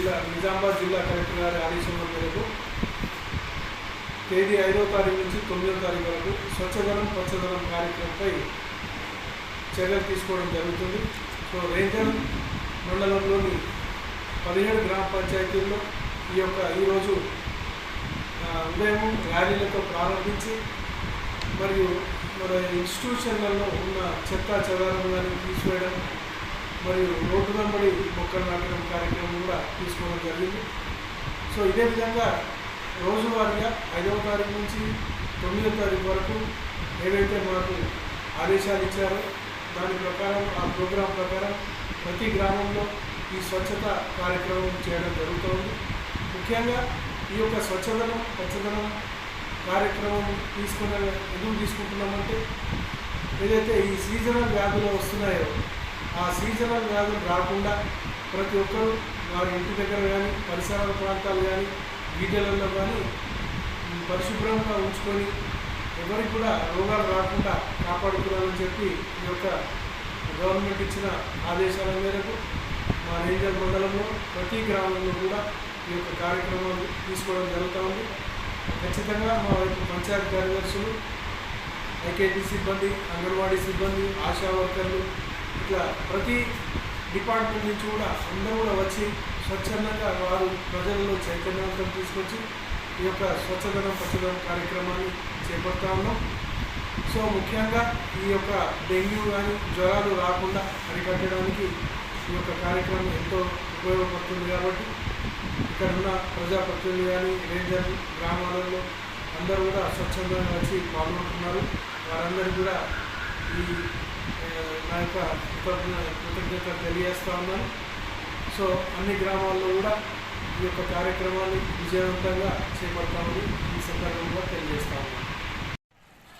నిజామాబాద్ జిల్లా కలెక్టర్ గారి ఆదేశం మేరకు తేదీ 5వ తారీఖు నుంచి 9వ తారీఖు వరకు స్వచ్ఛదనం పచ్చదనం కార్యక్రమంపై చర్యలు తీసుకోవడం జరుగుతుంది. సో రేంజల్ మండలంలోని 17 గ్రామ పంచాయతీల్లో ఈరోజు ఉదయం ర్యాలీలతో ప్రారంభించి మరియు మన ఇన్స్టిట్యూషన్లలో ఉన్న చెత్త చెదారం కానీ తీసివేయడం మరియు రోడ్డు వెంబడి మొక్కలు నాటడం కార్యక్రమం కూడా తీసుకోవడం జరిగింది. సో ఇదే విధంగా రోజువారీగా 5వ తారీఖు నుంచి 9వ తారీఖు వరకు ఏవైతే మనకు ఆదేశాలు ఇచ్చారో దాని ప్రకారం ఆ ప్రోగ్రాం ప్రకారం ప్రతి గ్రామంలో ఈ స్వచ్ఛత కార్యక్రమం చేయడం జరుగుతుంది. ముఖ్యంగా ఈ యొక్క స్వచ్ఛదనం పచ్చదనం కార్యక్రమం ఎందుకు తీసుకుంటున్నామంటే ఏదైతే ఈ సీజనల్ వ్యాధులు వస్తున్నాయో ఆ సీజనల్ వ్యాధులు రాకుండా ప్రతి ఒక్కరూ వారి ఇంటి దగ్గర కానీ పరిసరాల ప్రాంతాలు కానీ వీధులలో కానీ పరిశుభ్రంగా ఉంచుకొని ఎవరికి కూడా రోగాలు రాకుండా కాపాడుకోవాలని చెప్పి ఈ యొక్క గవర్నమెంట్ ఇచ్చిన ఆదేశాల మేరకు మా రేంజల్ మండలంలో ప్రతి గ్రామంలో కూడా ఈ యొక్క కార్యక్రమాలు తీసుకోవడం జరుగుతూ ఉంది. ఖచ్చితంగా మా యొక్క పంచాయతీ కార్యదర్శులు, ఐకేపీ సిబ్బంది, అంగన్వాడీ సిబ్బంది, ఆశా వర్కర్లు ఇట్లా ప్రతి డిపార్ట్మెంట్ నుంచి కూడా అందరూ కూడా వచ్చి స్వచ్ఛందంగా వారు ప్రజలలో చైతన్యవంతం తీసుకొచ్చి ఈ యొక్క స్వచ్ఛదనం పచ్చదనం కార్యక్రమాన్ని చేపడతా ఉన్నాం. సో ముఖ్యంగా ఈ యొక్క డెంగ్యూ కానీ జ్వరాలు రాకుండా అరికట్టడానికి ఈ యొక్క కార్యక్రమం ఎంతో ఉపయోగపడుతుంది. కాబట్టి ఇక్కడ ఉన్న ప్రజాప్రతినిధులు కానీ రేంజర్ గ్రామాలలో అందరూ కూడా స్వచ్ఛందంగా వచ్చి పాల్గొంటున్నారు. వారందరికీ కూడా ఈ నా యొక్క కృతజ్ఞత తెలియజేస్తూ ఉన్నాను. సో అన్ని గ్రామాల్లో కూడా ఈ యొక్క కార్యక్రమాన్ని విజయవంతంగా చేపడతామని ఈ సందర్భంగా తెలియజేస్తా ఉన్నాను.